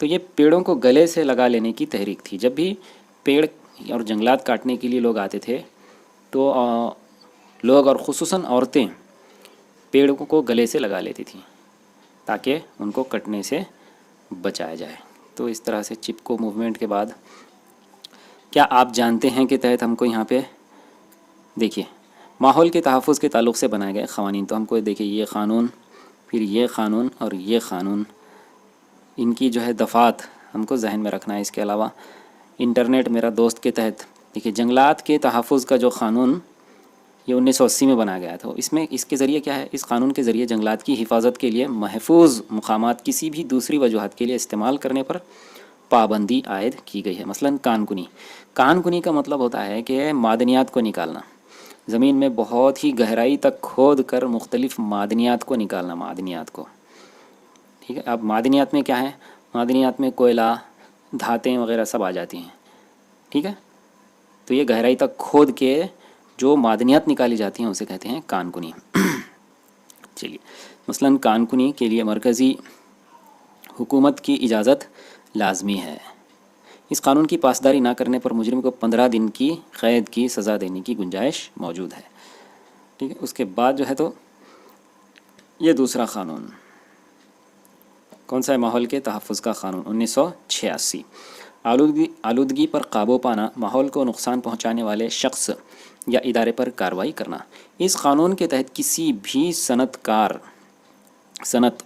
تو یہ پیڑوں کو گلے سے لگا لینے کی تحریک تھی. جب بھی پیڑ اور جنگلات کاٹنے کے لیے لوگ آتے تھے تو لوگ اور خصوصاً عورتیں پیڑوں کو گلے سے لگا لیتی تھیں تاکہ ان کو کٹنے سے بچایا جائے. تو اس طرح سے چپکو موومنٹ کے بعد کیا آپ جانتے ہیں کہ تحت ہم کو یہاں پہ دیکھیے ماحول کے تحفظ کے تعلق سے بنائے گئے قوانین. تو ہم کو دیکھیے یہ قانون، پھر یہ قانون اور یہ قانون، ان کی جو ہے دفعات ہم کو ذہن میں رکھنا ہے. اس کے علاوہ انٹرنیٹ میرا دوست کے تحت دیکھیے جنگلات کے تحفظ کا جو قانون یہ 1980 میں بنایا گیا تھا. اس کے ذریعے کیا ہے، اس قانون کے ذریعے جنگلات کی حفاظت کے لیے محفوظ مقامات کسی بھی دوسری وجوہات کے لیے استعمال کرنے پر پابندی عائد کی گئی ہے. مثلاً کان کنی. کان کنی کا مطلب ہوتا ہے کہ معدنیات کو نکالنا، زمین میں بہت ہی گہرائی تک کھود کر مختلف معدنیات کو نکالنا، معدنیات کو. ٹھیک ہے. اب معدنیات میں کیا ہے، معدنیات میں کوئلہ، دھاتیں وغیرہ سب آ جاتی ہیں. ٹھیک ہے. تو یہ گہرائی تک کھود کے جو معدنیات نکالی جاتی ہیں اسے کہتے ہیں کان کنی. چلیے مثلاً کان کنی کے لیے مرکزی حکومت کی اجازت لازمی ہے. اس قانون کی پاسداری نہ کرنے پر مجرم کو 15 دن کی قید کی سزا دینے کی گنجائش موجود ہے. ٹھیک ہے. اس کے بعد جو ہے تو یہ دوسرا قانون کون سا ہے، ماحول کے تحفظ کا قانون 1986. آلودگی پر قابو پانا، ماحول کو نقصان پہنچانے والے شخص یا ادارے پر کارروائی کرنا. اس قانون کے تحت کسی بھی صنعت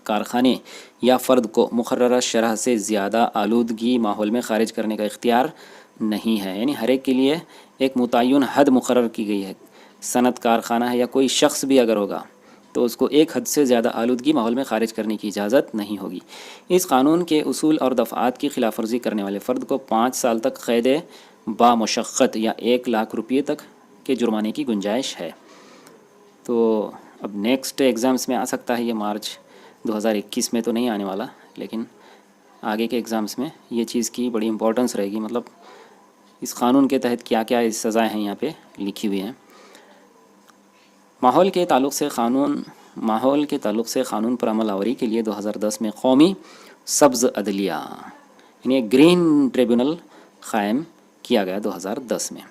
کارخانے یا فرد کو مقررہ شرح سے زیادہ آلودگی ماحول میں خارج کرنے کا اختیار نہیں ہے. یعنی ہر ایک کے لیے ایک متعین حد مقرر کی گئی ہے. صنعت کارخانہ ہے یا کوئی شخص بھی اگر ہوگا تو اس کو ایک حد سے زیادہ آلودگی ماحول میں خارج کرنے کی اجازت نہیں ہوگی. اس قانون کے اصول اور دفعات کی خلاف ورزی کرنے والے فرد کو 5 سال تک قید بامشقت یا 1 لاکھ روپے تک کے جرمانے کی گنجائش ہے. تو اب نیکسٹ ایگزامس میں آ سکتا ہے، یہ مارچ 2021 میں تو نہیں آنے والا، لیکن آگے کے ایگزامس میں یہ چیز کی بڑی امپورٹنس رہے گی. مطلب اس قانون کے تحت کیا کیا سزائیں ہیں یہاں پہ لکھی ہوئی ہیں. ماحول کے تعلق سے قانون پر عمل آوری کے لیے 2010 میں قومی سبز عدلیہ یعنی گرین ٹریبونل قائم کیا گیا 2010 میں.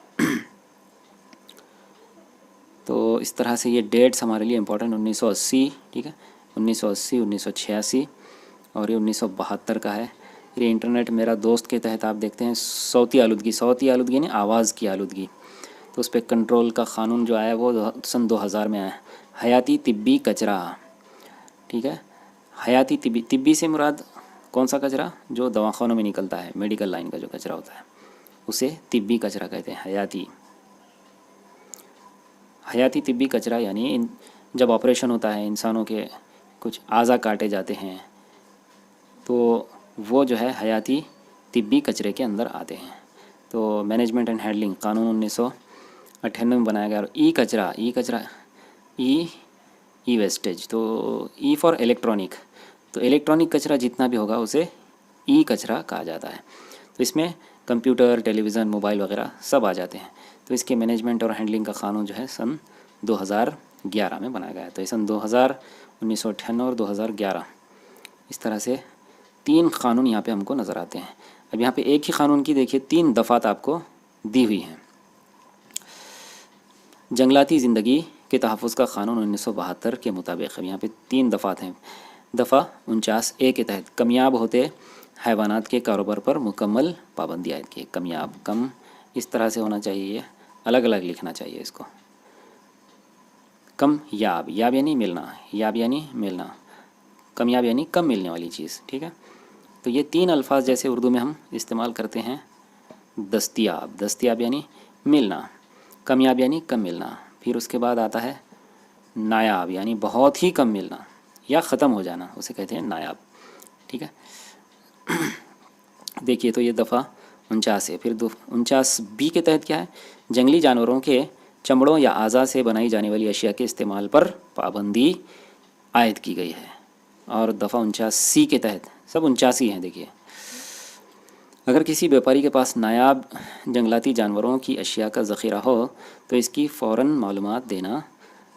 تو اس طرح سے یہ ڈیٹس ہمارے لیے امپورٹنٹ 1980. ٹھیک ہے. 1980، 1986 اور یہ 1972 کا ہے. یہ انٹرنیٹ میرا دوست کے تحت آپ دیکھتے ہیں صوتی آلودگی یعنی آواز کی آلودگی. تو اس پہ کنٹرول کا قانون جو آیا وہ سن 2000 میں آیا. حیاتی طبی کچرا. ٹھیک ہے. حیاتی طبی سے مراد کون سا کچرا، جو دواخانوں میں نکلتا ہے، میڈیکل لائن کا جو کچرا ہوتا ہے اسے طبی کچرا کہتے ہیں. حیاتی طبی کچرا یعنی جب آپریشن ہوتا ہے، انسانوں کے کچھ اعضاء کاٹے جاتے ہیں تو وہ جو ہے حیاتی طبی کچرے کے اندر آتے ہیں. تو مینجمنٹ اینڈ ہینڈلنگ قانون 1998 میں بنایا گیا. اور ای ویسٹیج، تو ای فار الیکٹرانک، تو الیکٹرانک کچرا جتنا بھی ہوگا اسے ای کچرا کہا جاتا ہے. تو اس میں کمپیوٹر، ٹیلی ویژن، موبائل وغیرہ سب آ جاتے ہیں. تو اس کے مینجمنٹ اور ہینڈلنگ کا قانون جو ہے سن 2011 میں بنایا گیا. تو یہ سن 2000، 1998 اور 2011 اس طرح سے 3 قانون یہاں پہ ہم کو نظر آتے ہیں. اب یہاں پہ ایک ہی قانون کی دیکھیے 3 دفعات آپ کو دی ہوئی ہیں. جنگلاتی زندگی کے تحفظ کا قانون 1972 کے مطابق اب یہاں پہ 3 دفعات ہیں. دفعہ 49A کے تحت کمیاب ہوتے حیوانات کے کاروبار پر مکمل پابندی عائد کی. کمیاب، کم اس طرح سے ہونا چاہیے، الگ الگ لکھنا چاہیے اس کو. کم یاب یعنی ملنا، ملنا، کمیاب یعنی کم ملنے والی چیز. ٹھیک ہے. تو یہ 3 الفاظ جیسے اردو میں ہم استعمال کرتے ہیں. دستیاب یعنی ملنا، کمیاب یعنی کم ملنا، پھر اس کے بعد آتا ہے نایاب یعنی بہت ہی کم ملنا یا ختم ہو جانا، اسے کہتے ہیں نایاب. ٹھیک ہے. دیکھیے تو یہ دفعہ 49 ہے. پھر 49B کے تحت کیا ہے، جنگلی جانوروں کے چمڑوں یا اعضاء سے بنائی جانے والی اشیاء کے استعمال پر پابندی عائد کی گئی ہے. اور دفعہ 49C کے تحت سب 49 ہیں. دیکھیے اگر کسی بیوپاری کے پاس نایاب جنگلاتی جانوروں کی اشیاء کا ذخیرہ ہو تو اس کی فوراً معلومات دینا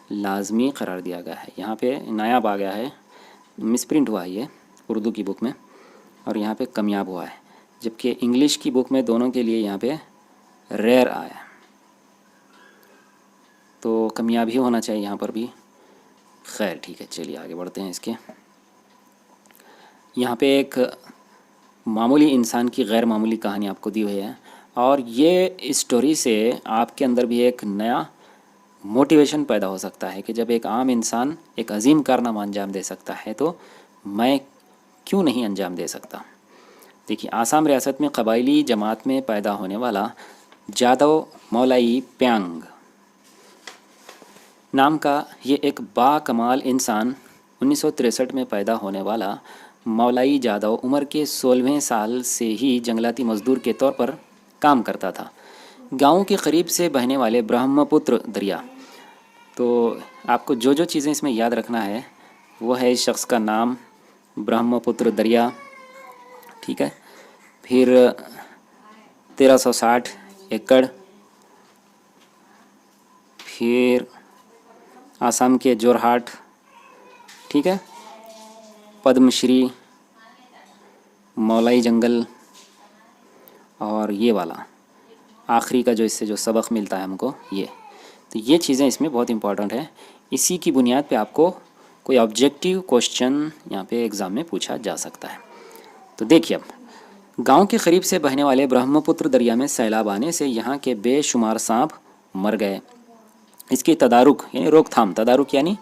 لازمی قرار دیا گیا ہے. یہاں پہ نایاب آ گیا ہے، مس پرنٹ ہوا ہے یہ اردو کی بک میں. اور یہاں پہ کامیاب ہوا ہے، جبکہ انگلش کی بک میں دونوں کے لیے یہاں پہ ریئر آیا ہے، تو کامیاب ہی ہونا چاہیے یہاں پر بھی۔ خیر ٹھیک ہے، چلیے آگے بڑھتے ہیں اس کے۔ یہاں پہ ایک معمولی انسان کی غیر معمولی کہانی آپ کو دی ہوئی ہے، اور یہ اسٹوری سے آپ کے اندر بھی ایک نیا موٹیویشن پیدا ہو سکتا ہے کہ جب ایک عام انسان ایک عظیم کارنامہ انجام دے سکتا ہے تو میں کیوں نہیں انجام دے سکتا۔ دیکھیے، آسام ریاست میں قبائلی جماعت میں پیدا ہونے والا جادو مولائی پیانگ نام کا یہ ایک با کمال انسان 1963 میں پیدا ہونے والا مولائی جادو عمر کے 16ویں سال سے ہی جنگلاتی مزدور کے طور پر کام کرتا تھا۔ گاؤں کے قریب سے بہنے والے برہم پتر دریا، تو آپ کو جو چیزیں اس میں یاد رکھنا ہے وہ ہے اس شخص کا نام، برہم پتر دریا، ٹھیک ہے، پھر 1360 ایکڑ، پھر آسام کے جورہاٹ، ٹھیک ہے، پدم شری، مولائی جنگل، اور یہ والا آخری کا جو اس سے جو سبق ملتا ہے ہم کو، تو یہ چیزیں اس میں بہت امپورٹنٹ ہیں۔ اسی کی بنیاد پہ آپ کو کوئی آبجیکٹیو کوشچن یہاں پہ ایگزام میں پوچھا جا سکتا ہے۔ تو دیکھیے، اب گاؤں کے قریب سے بہنے والے برہم پتر دریا میں سیلاب آنے سے یہاں کے بے شمار سانپ مر گئے۔ اس کی تدارک یعنی روک تھام، تدارک یعنی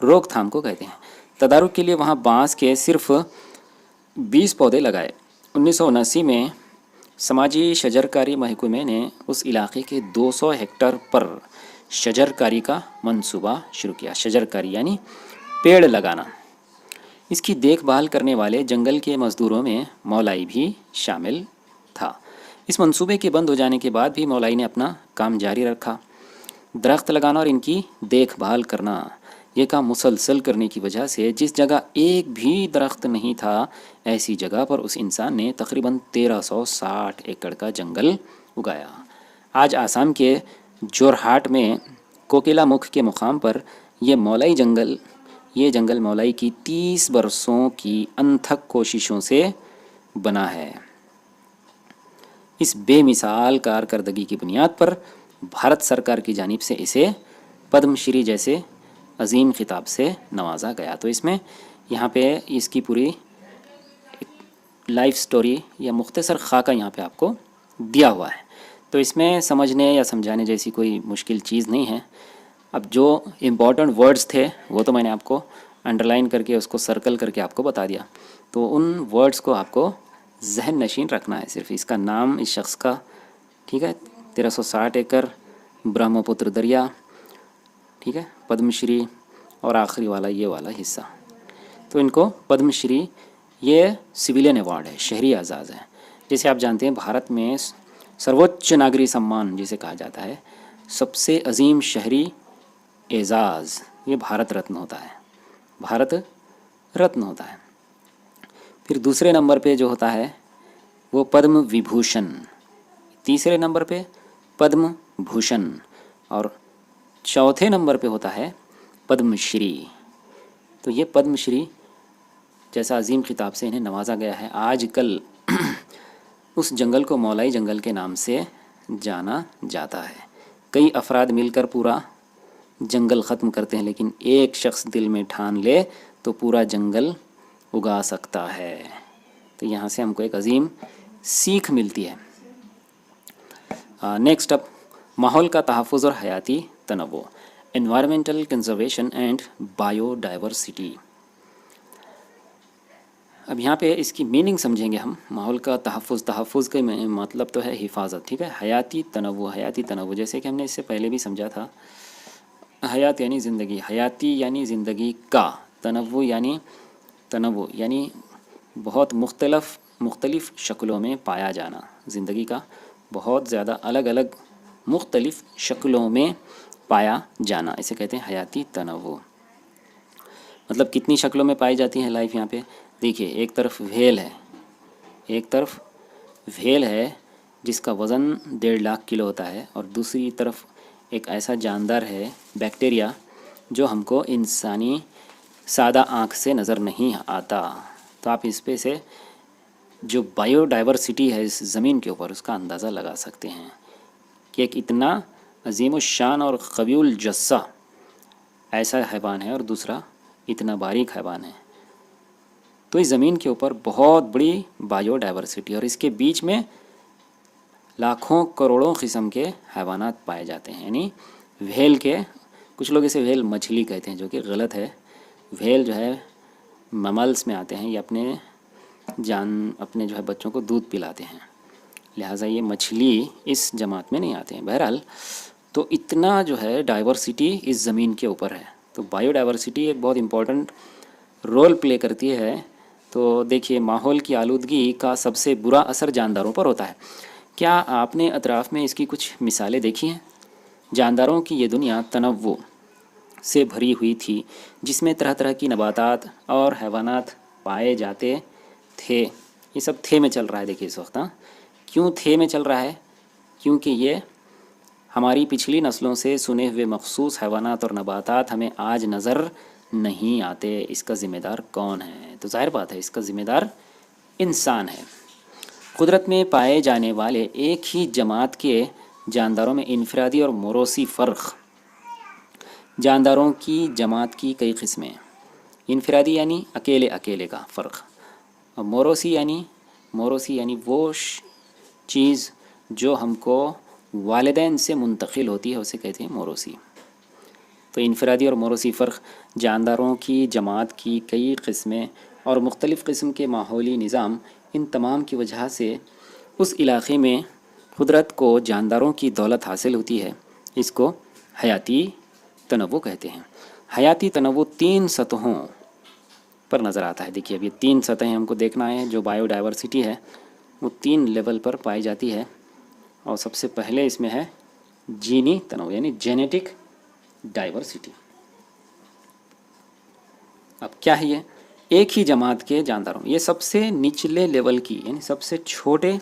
روک تھام کو کہتے ہیں، تدارک کے لیے وہاں بانس کے صرف 20 پودے لگائے۔ 1979 میں سماجی شجرکاری محکمے نے اس علاقے کے 200 ہیکٹر پر شجرکاری کا منصوبہ شروع کیا۔ شجرکاری یعنی پیڑ لگانا۔ اس کی دیکھ بھال کرنے والے جنگل کے مزدوروں میں مولائی بھی شامل تھا۔ اس منصوبے کے بند ہو جانے کے بعد بھی مولائی نے اپنا کام جاری رکھا۔ درخت لگانا اور ان کی دیکھ بھال کرنا، یہ کام مسلسل کرنے کی وجہ سے جس جگہ ایک بھی درخت نہیں تھا، ایسی جگہ پر اس انسان نے تقریباً 1360 ایکڑ کا جنگل اگایا۔ آج آسام کے جورہاٹ میں کوکیلا مکھ کے مقام پر یہ جنگل مولائی کی 30 برسوں کی انتھک کوششوں سے بنا ہے۔ اس بے مثال کارکردگی کی بنیاد پر بھارت سرکار کی جانب سے اسے پدم شری جیسے عظیم خطاب سے نوازا گیا۔ تو اس میں یہاں پہ اس کی پوری لائف سٹوری یا مختصر خاکہ یہاں پہ آپ کو دیا ہوا ہے، تو اس میں سمجھنے یا سمجھانے جیسی کوئی مشکل چیز نہیں ہے۔ اب جو امپورٹنٹ ورڈز تھے وہ تو میں نے آپ کو انڈر لائن کر کے اس کو سرکل کر کے آپ کو بتا دیا، تو ان ورڈز کو آپ کو ذہن نشین رکھنا ہے، صرف اس کا نام اس شخص کا، ٹھیک ہے، 1360 ایکڑ، برہم پتر دریا، ٹھیک ہے، پدم شری، اور آخری والا یہ والا حصہ۔ تو ان کو پدم شری یہ سویلین ایوارڈ ہے، شہری اعزاز ہے۔ جیسے آپ جانتے ہیں بھارت میں سرووچ ناگری سمان جسے کہا جاتا ہے، سب سے عظیم شہری اعزاز، یہ بھارت رتن ہوتا ہے، بھارت رتن ہوتا ہے۔ پھر دوسرے نمبر پہ جو ہوتا ہے وہ پدم وبھوشن، تیسرے نمبر پہ پدم بھوشن، اور چوتھے نمبر پہ ہوتا ہے پدم شری۔ تو یہ پدم شری جیسا عظیم خطاب سے انہیں نوازا گیا ہے۔ آج کل اس جنگل کو مولائی جنگل کے نام سے جانا جاتا ہے۔ کئی افراد مل کر پورا جنگل ختم کرتے ہیں، لیکن ایک شخص دل میں ٹھان لے تو پورا جنگل اگا سکتا ہے۔ تو یہاں سے ہم کو ایک عظیم سیکھ ملتی ہے۔ نیکسٹ اپ، ماحول کا تحفظ اور حیاتی تنوع، environmental conservation and bio diversity. اب یہاں پہ اس کی میننگ سمجھیں گے ہم۔ ماحول کا تحفظ کا مطلب تو ہے حفاظت، ٹھیک ہے۔ حیاتی تنوع جیسے کہ ہم نے اس سے پہلے بھی سمجھا تھا، حیات یعنی زندگی، حیاتی یعنی زندگی کا، تنوع یعنی بہت مختلف شکلوں میں پایا جانا، زندگی کا بہت زیادہ الگ الگ مختلف شکلوں میں پایا جانا، اسے کہتے ہیں حیاتی تنوع۔ مطلب کتنی شکلوں میں پائی جاتی ہے لائف یہاں پہ؟ دیکھیے، ایک طرف وھیل ہے جس کا وزن 1.5 لاکھ کلو ہوتا ہے، اور دوسری طرف ایک ایسا جاندار ہے بیکٹیریا جو ہم کو انسانی سادہ آنکھ سے نظر نہیں آتا۔ تو آپ اس پہ سے جو بائیو ڈائیورسٹی ہے اس زمین کے اوپر، اس کا اندازہ لگا سکتے ہیں کہ ایک اتنا عظیم الشان اور قوی الجثہ ایسا حیوان ہے اور دوسرا اتنا باریک حیوان ہے. تو اس زمین کے اوپر بہت بڑی بائیو ڈائیورسٹی، اور اس کے بیچ میں لاکھوں کروڑوں قسم کے حیوانات پائے جاتے ہیں. یعنی وھیل کے، کچھ لوگ اسے وھیل مچھلی کہتے ہیں جو کہ غلط ہے. وھیل جو ہے مملس میں آتے ہیں، یہ اپنے جو ہے بچوں کو دودھ پلاتے ہیں، لہٰذا یہ مچھلی اس جماعت میں نہیں آتے ہیں. بہرحال تو اتنا جو ہے ڈائیورسٹی اس زمین کے اوپر ہے. تو بائیو ڈائیورسٹی ایک بہت امپورٹنٹ رول پلے کرتی ہے. تو دیکھیے، ماحول کی آلودگی کا سب سے برا اثر جانداروں پر ہوتا ہے. کیا آپ نے اطراف میں اس کی کچھ مثالیں دیکھی ہیں؟ جانداروں کی یہ دنیا تنوع سے بھری ہوئی تھی، جس میں طرح طرح کی نباتات اور حیوانات پائے جاتے تھے. یہ سب تھے میں چل رہا ہے. دیکھیے اس وقت کیوں تھے میں چل رہا ہے؟ کیونکہ یہ ہماری پچھلی نسلوں سے سنے ہوئے مخصوص حیوانات اور نباتات ہمیں آج نظر نہیں آتے. اس کا ذمہ دار کون ہے؟ تو ظاہر بات ہے اس کا ذمہ دار انسان ہے. قدرت میں پائے جانے والے ایک ہی جماعت کے جانداروں میں انفرادی اور موروثی فرق. جانداروں کی جماعت کی کئی قسمیں. انفرادی یعنی اکیلے کا فرق، اور موروثی یعنی وہ چیز جو ہم کو والدین سے منتقل ہوتی ہے، اسے کہتے ہیں موروثی. تو انفرادی اور موروثی فرق، جانداروں کی جماعت کی کئی قسمیں اور مختلف قسم کے ماحولی نظام، ان تمام کی وجہ سے اس علاقے میں قدرت کو جانداروں کی دولت حاصل ہوتی ہے. اس کو حیاتی تنوع کہتے ہیں. حیاتی تنوع 3 سطحوں پر نظر آتا ہے. دیکھیے اب یہ 3 سطحیں ہم کو دیکھنا ہے. جو بائیو ڈائیورسٹی ہے وہ 3 لیول پر پائی جاتی ہے. اور سب سے پہلے اس میں ہے جینی تنوع، یعنی جینیٹک ڈائیورسٹی. اب کیا ہے یہ؟ ایک ہی جماعت کے جانداروں، یہ سب سے نچلے لیول کی، یعنی سب سے چھوٹے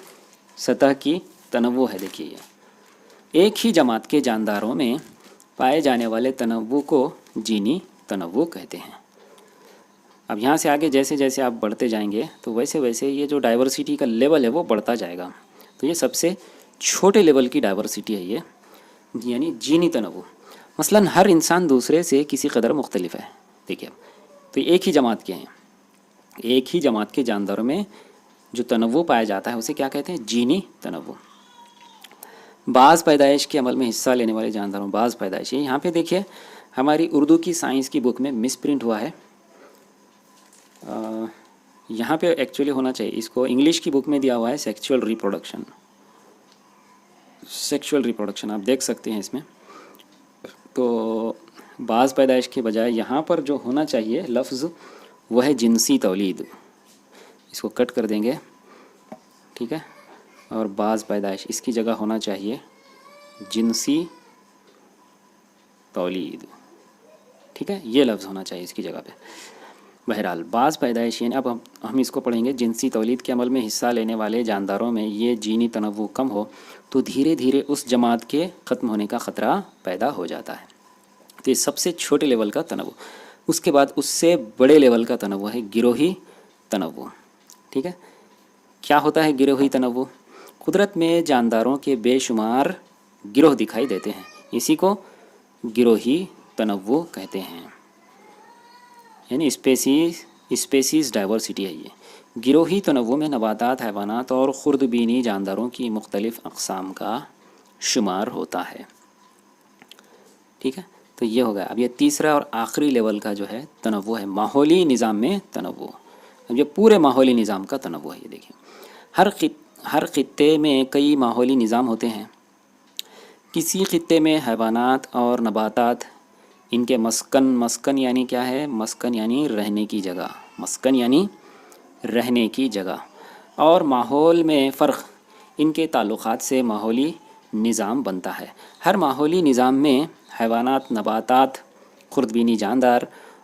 سطح کی تنوع ہے. دیکھیے یہ ایک ہی جماعت کے جانداروں میں پائے جانے والے تنوع کو جینی تنوع کہتے ہیں. اب یہاں سے آگے جیسے جیسے آپ بڑھتے جائیں گے تو ویسے ویسے یہ جو ڈائیورسٹی کا لیول ہے وہ بڑھتا جائے گا. تو یہ سب سے چھوٹے لیول کی ڈائیورسٹی ہے یہ، یعنی جینی تنوع. مثلاً ہر انسان دوسرے سے کسی قدر مختلف ہے. دیکھیے تو یہ ایک ہی جماعت کے ہیں. ایک ہی جماعت کے جانداروں میں جو تنوع پایا جاتا ہے اسے کیا کہتے ہیں؟ جینی تنوع. بعض پیدائش کے عمل میں حصہ لینے والے جانداروں، بعض پیدائش. یہاں پہ دیکھیے ہماری اردو کی سائنس کی بک میں مس پرنٹ ہوا ہے. یہاں پہ ایکچولی ہونا چاہیے، اس کو انگلش کی بک میں دیا ہوا ہے سیکچول ریپروڈکشن. آپ دیکھ سکتے ہیں اس میں. تو بعض پیدائش کے بجائے یہاں پر جو ہونا چاہیے لفظ وہ ہے جنسی تولید. اس کو کٹ کر دیں گے، ٹھیک ہے. اور بعض پیدائش اس کی جگہ ہونا چاہیے جنسی تولید، ٹھیک ہے. یہ لفظ ہونا چاہیے اس کی جگہ پہ. بہرحال بعض پیدائش، یعنی اب ہم اس کو پڑھیں گے جنسی تولید کے عمل میں حصہ لینے والے جانداروں میں یہ جینی تنوع کم ہو تو دھیرے دھیرے اس جماعت کے ختم ہونے کا خطرہ پیدا ہو جاتا ہے. تو یہ سب سے چھوٹے لیول کا تنوع. اس کے بعد اس سے بڑے لیول کا تنوع ہے گروہی تنوع، ٹھیک ہے. کیا ہوتا ہے گروہی تنوع؟ قدرت میں جانداروں کے بے شمار گروہ دکھائی دیتے ہیں، اسی کو گروہی تنوع کہتے ہیں. یعنی اسپیسیز ڈائیورسٹی ہے یہ. گروہی تنوع میں نباتات، حیوانات اور خردبینی جانداروں کی مختلف اقسام کا شمار ہوتا ہے، ٹھیک ہے. تو یہ ہوگا. اب یہ تیسرا اور آخری لیول کا جو ہے تنوع ہے ماحولی نظام میں تنوع. اب یہ پورے ماحولی نظام کا تنوع ہے. یہ دیکھیں ہر خطے میں کئی ماحولی نظام ہوتے ہیں. کسی خطے میں حیوانات اور نباتات، ان کے مسکن یعنی کیا ہے؟ مسکن یعنی رہنے کی جگہ، مسکن یعنی رہنے کی جگہ. اور ماحول میں فرق، ان کے تعلقات سے ماحولی نظام بنتا ہے. ہر ماحولی نظام میں حیوانات، نباتات، خردبینی جاندار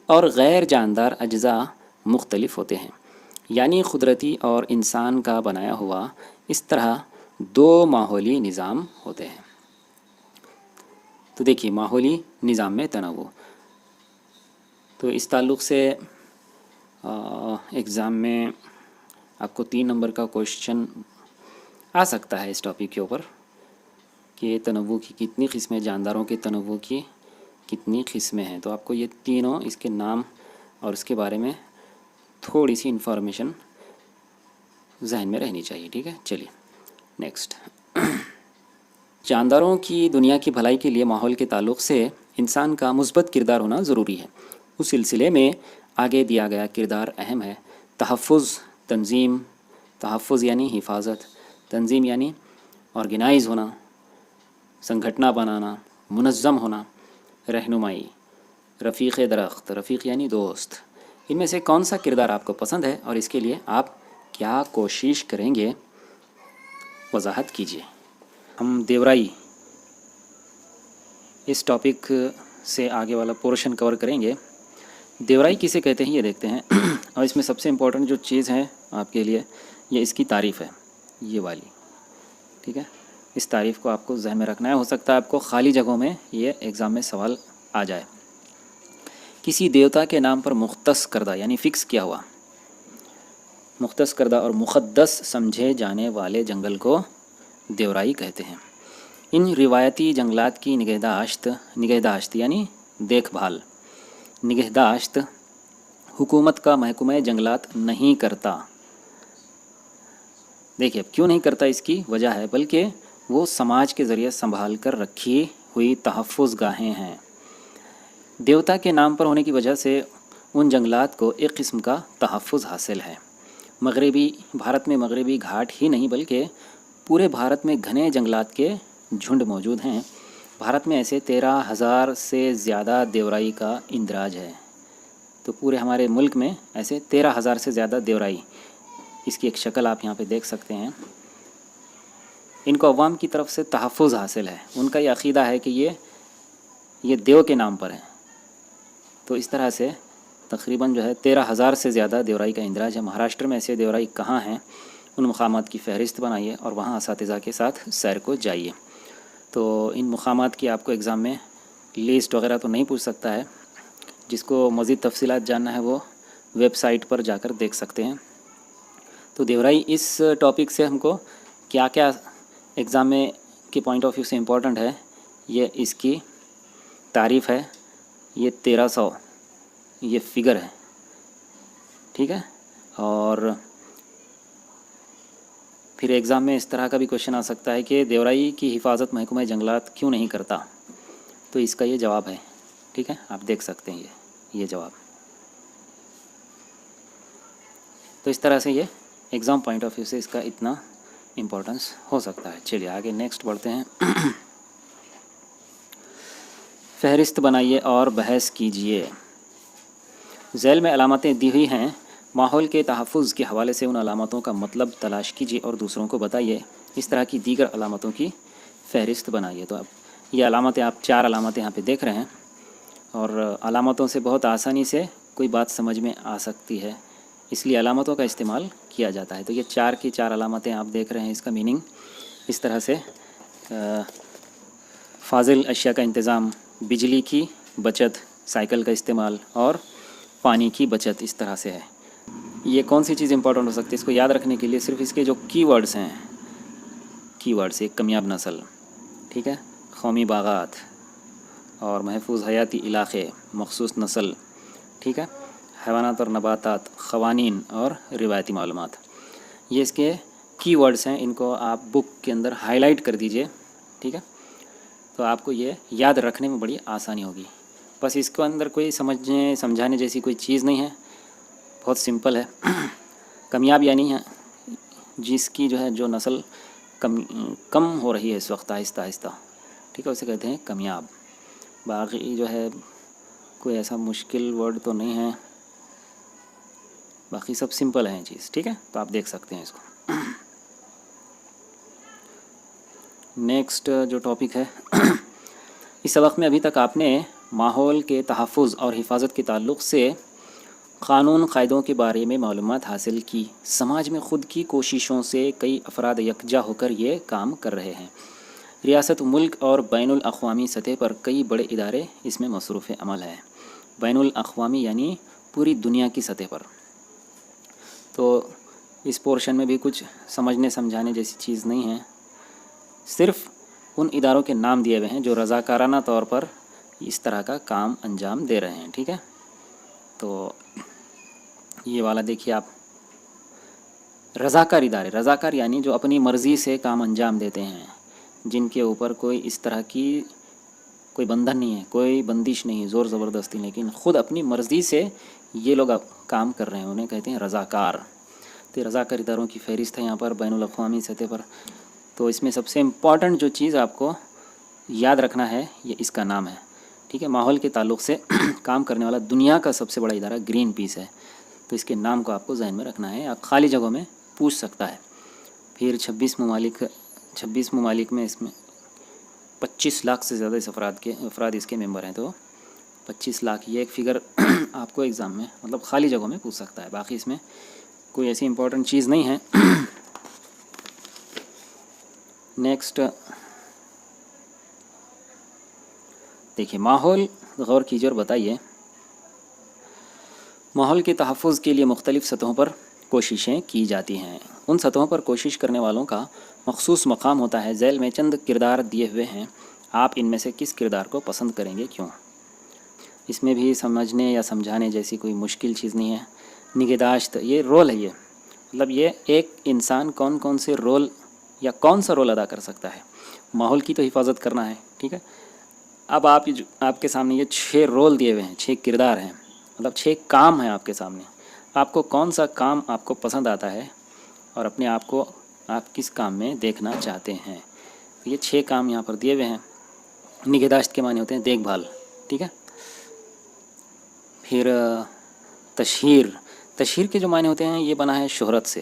اور غیر جاندار اجزاء مختلف ہوتے ہیں. یعنی قدرتی اور انسان کا بنایا ہوا اس طرح 2 ماحولی نظام ہوتے ہیں. تو دیکھیے ماحولی نظام میں تنوع. تو اس تعلق سے ایگزام میں آپ کو 3 نمبر کا کوشچن آ سکتا ہے اس ٹاپک کے اوپر کہ تنوع کی کتنی قسمیں، جانداروں کے تنوع کی کتنی قسمیں ہیں. تو آپ کو یہ تینوں، اس کے نام اور اس کے بارے میں تھوڑی سی انفارمیشن ذہن میں رہنی چاہیے. ٹھیک ہے، چلیے نیکسٹ. جانداروں کی دنیا کی بھلائی کے لیے ماحول کے تعلق سے انسان کا مثبت کردار ہونا ضروری ہے. اس سلسلے میں آگے دیا گیا کردار اہم ہے. تحفظ، تنظیم. تحفظ یعنی حفاظت، تنظیم یعنی آرگنائز ہونا، سنگھٹنا بنانا، منظم ہونا، رہنمائی. رفیق درخت، رفیق یعنی دوست. ان میں سے کون سا کردار آپ کو پسند ہے اور اس کے لیے آپ کیا کوشش کریں گے؟ وضاحت کیجیے. ہم دیورائی اس ٹاپک سے آگے والا پورشن کور کریں گے. دیورائی کسے کہتے ہیں یہ دیکھتے ہیں. اور اس میں سب سے امپورٹنٹ جو چیز ہے آپ کے لیے، یہ اس کی تعریف ہے، یہ والی. ٹھیک ہے، اس تعریف کو آپ کو ذہن میں رکھنا ہے. ہو سکتا ہے آپ کو خالی جگہوں میں یہ ایگزام میں سوال آ جائے. کسی دیوتا کے نام پر مختص کردہ یعنی فکس کیا ہوا، مختص کردہ اور مقدس سمجھے جانے والے جنگل کو دیورائی کہتے ہیں. ان روایتی جنگلات کی نگہداشت یعنی دیکھ بھال، نگہداشت حکومت کا محکمہ جنگلات نہیں کرتا. دیکھیے اب کیوں نہیں کرتا، اس کی وجہ ہے، بلکہ وہ سماج کے ذریعے سنبھال کر رکھی ہوئی تحفظ گاہیں ہیں. دیوتا کے نام پر ہونے کی وجہ سے ان جنگلات کو ایک قسم کا تحفظ حاصل ہے. بھارت میں مغربی گھاٹ ہی نہیں بلکہ پورے بھارت میں گھنے جنگلات کے جھنڈ موجود ہیں. بھارت میں ایسے 13,000 سے زیادہ دیورائی کا اندراج ہے. تو پورے ہمارے ملک میں ایسے 13,000 سے زیادہ دیورائی، اس کی ایک شکل آپ یہاں پہ دیکھ سکتے ہیں. ان کو عوام کی طرف سے تحفظ حاصل ہے. ان کا یہ عقیدہ ہے کہ یہ دیو کے نام پر ہے. تو اس طرح سے تقریباً جو ہے 13,000 سے زیادہ دیورائی کا اندراج ہے. مہاراشٹر میں ایسے دیورائی کہاں ہیں، ان مقامات کی فہرست بنائیے اور وہاں اساتذہ کے ساتھ سیر کو جائیے. تو ان مقامات کی آپ کو ایگزام میں لسٹ وغیرہ تو نہیں پوچھ سکتا ہے. جس کو مزید تفصیلات جاننا ہے وہ ویب سائٹ پر جا کر دیکھ سکتے ہیں. تو دیورائی اس ٹاپک سے ہم کو کیا کیا ایگزام میں کے پوائنٹ آف ویو سے امپورٹنٹ ہے، یہ اس کی تعریف ہے، یہ 1300 یہ فگر ہے. ٹھیک ہے، اور پھر ایگزام میں اس طرح کا بھی کوشچن آ سکتا ہے کہ دیورائی کی حفاظت محکمہ جنگلات کیوں نہیں کرتا. تو اس کا یہ جواب ہے. ٹھیک ہے، آپ دیکھ سکتے ہیں یہ جواب. تو اس طرح سے یہ ایگزام پوائنٹ آف ویو سے اس کا اتنا امپورٹنس ہو سکتا ہے. چلیے آگے نیکسٹ بڑھتے ہیں. فہرست بنائیے اور بحث کیجیے. ذیل میں علامتیں دی ہوئی ہیں. ماحول کے تحفظ کے حوالے سے ان علامتوں کا مطلب تلاش کیجیے اور دوسروں کو بتائیے. اس طرح کی دیگر علامتوں کی فہرست بنائیے. تو اب یہ علامتیں، آپ 4 علامتیں یہاں پہ دیکھ رہے ہیں، اور علامتوں سے بہت آسانی سے کوئی بات سمجھ میں آ سکتی ہے، اس لیے علامتوں کا استعمال کیا جاتا ہے. تو یہ 4 کی 4 علامتیں آپ دیکھ رہے ہیں. اس کا میننگ اس طرح سے فاضل اشیاء کا انتظام، بجلی کی بچت، سائیکل کا استعمال اور پانی کی بچت اس طرح سے ہے. یہ کون سی چیز امپورٹنٹ ہو سکتی ہے اس کو یاد رکھنے کے لیے؟ صرف اس کے جو کی ورڈز ہیں، کی ورڈز، ایک کامیاب نسل، ٹھیک ہے، قومی باغات اور محفوظ حیاتی علاقے، مخصوص نسل، ٹھیک ہے، حیوانات اور نباتات، قوانین اور روایتی معلومات. یہ اس کے کی ورڈز ہیں. ان کو آپ بک کے اندر ہائی لائٹ کر دیجئے. ٹھیک ہے، تو آپ کو یہ یاد رکھنے میں بڑی آسانی ہوگی. بس اس کے اندر کوئی سمجھانے جیسی کوئی چیز نہیں ہے، بہت سمپل ہے. کامیاب یعنی ہے جس کی جو نسل کم ہو رہی ہے اس وقت آہستہ آہستہ، ٹھیک ہے، اسے کہتے ہیں کامیاب. باقی کوئی ایسا مشکل ورڈ تو نہیں ہے، باقی سب سمپل ہیں چیز. ٹھیک ہے، تو آپ دیکھ سکتے ہیں اس کو. نیکسٹ جو ٹاپک ہے اس سبق میں ابھی تک آپ نے ماحول کے تحفظ اور حفاظت کے تعلق سے قانون قاعدوں کے بارے میں معلومات حاصل کی. سماج میں خود کی کوششوں سے کئی افراد یکجا ہو کر یہ کام کر رہے ہیں. ریاست، ملک اور بین الاقوامی سطح پر کئی بڑے ادارے اس میں مصروف عمل ہیں. بین الاقوامی یعنی پوری دنیا کی سطح پر. تو اس پورشن میں بھی کچھ سمجھنے سمجھانے جیسی چیز نہیں ہے، صرف ان اداروں کے نام دیے ہوئے ہیں جو رضاکارانہ طور پر اس طرح کا کام انجام دے رہے ہیں، ٹھیک ہے۔ تو یہ والا دیکھیے آپ، رضاکار ادارے، رضاکار یعنی جو اپنی مرضی سے کام انجام دیتے ہیں، جن کے اوپر کوئی اس طرح کی کوئی بندھن نہیں ہے، کوئی بندش نہیں ہے، زور زبردستی، لیکن خود اپنی مرضی سے یہ لوگ اب کام کر رہے ہیں، انہیں کہتے ہیں رضاکار۔ تو رضاکار اداروں کی فہرست ہے یہاں پر بین الاقوامی سطح پر۔ تو اس میں سب سے امپورٹنٹ جو چیز آپ کو یاد رکھنا ہے یہ اس کا نام ہے، ٹھیک ہے۔ ماحول کے تعلق سے کام کرنے والا دنیا کا سب سے بڑا ادارہ گرین پیس ہے، تو اس کے نام کو آپ کو ذہن میں رکھنا ہے، آپ خالی جگہوں میں پوچھ سکتا ہے۔ پھر 26 ممالک میں اس میں 25 لاکھ سے زیادہ افراد اس کے ممبر ہیں، تو 25 لاکھ یہ ایک فگر آپ کو ایگزام میں مطلب خالی جگہوں میں پوچھ سکتا ہے، باقی اس میں کوئی ایسی امپورٹنٹ چیز نہیں ہے۔ نیکسٹ دیکھیے، ماحول، غور کیجیے اور بتائیے، ماحول کے تحفظ کے لیے مختلف سطحوں پر کوششیں کی جاتی ہیں، ان سطحوں پر کوشش کرنے والوں کا مخصوص مقام ہوتا ہے۔ ذیل میں چند کردار دیے ہوئے ہیں، آپ ان میں سے کس کردار کو پسند کریں گے، کیوں؟ اس میں بھی سمجھنے یا سمجھانے جیسی کوئی مشکل چیز نہیں ہے۔ نگہداشت، یہ رول ہے، یہ مطلب یہ ایک انسان کون سے رول یا کون سا رول ادا کر سکتا ہے۔ ماحول کی تو حفاظت کرنا ہے، ٹھیک ہے۔ اب آپ کے سامنے یہ 6 رول دیے ہوئے ہیں، 6 کردار ہیں، مطلب 6 کام ہیں آپ کے سامنے، آپ کو کون سا کام آپ کو پسند آتا ہے اور اپنے آپ کو آپ کس کام میں دیکھنا چاہتے ہیں۔ یہ 6 کام یہاں پر دیے ہوئے ہیں۔ نگہداشت کے معنی ہوتے ہیں دیکھ بھال، ٹھیک ہے۔ پھر تشہیر کے جو معنی ہوتے ہیں، یہ بنا ہے شہرت سے،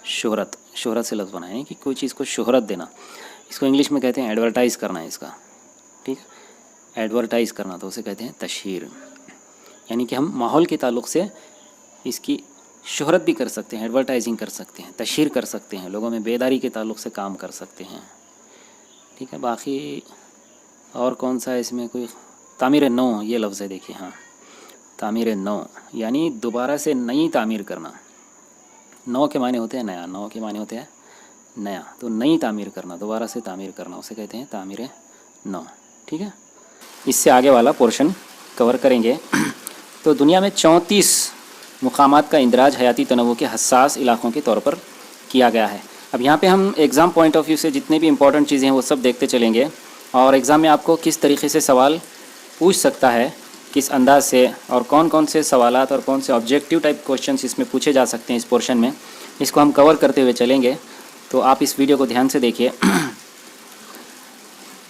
شہرت سے لفظ بنا ہے کہ کوئی چیز کو شہرت دینا، اس کو انگلش میں کہتے ہیں ایڈورٹائز کرنا ہے اس کا، ٹھیک ہے، ایڈورٹائز کرنا، تو اسے کہتے ہیں تشہیر۔ یعنی کہ ہم ماحول کے تعلق سے اس کی شہرت بھی کر سکتے ہیں، ایڈورٹائزنگ کر سکتے ہیں، تشہیر کر سکتے ہیں، لوگوں میں بیداری کے تعلق سے کام کر سکتے ہیں، ٹھیک ہے۔ باقی اور کون سا ہے اس میں، کوئی تعمیر نو، یہ لفظ ہے، دیکھیے، ہاں، تعمیر نو یعنی دوبارہ سے نئی تعمیر کرنا۔ نو کے معنی ہوتے ہیں نیا، نو کے معنی ہوتے ہیں نیا، تو نئی تعمیر کرنا، دوبارہ سے تعمیر کرنا، اسے کہتے ہیں تعمیر نو، ٹھیک ہے۔ اس سے آگے والا پورشن کور کریں گے۔ تو دنیا میں 34 مقامات کا اندراج حیاتی تنوع کے حساس علاقوں کے طور پر کیا گیا ہے۔ اب یہاں پہ ہم ایگزام پوائنٹ آف ویو سے جتنے بھی امپورٹنٹ چیزیں ہیں وہ سب دیکھتے چلیں گے، اور ایگزام میں آپ کو کس طریقے سے سوال پوچھ سکتا ہے، کس انداز سے، اور کون سے سوالات اور کون سے آبجیکٹیو ٹائپ کوشچنس اس میں پوچھے جا سکتے ہیں اس پورشن میں، اس کو ہم کور کرتے ہوئے چلیں گے، تو آپ اس ویڈیو کو دھیان سے دیکھیے۔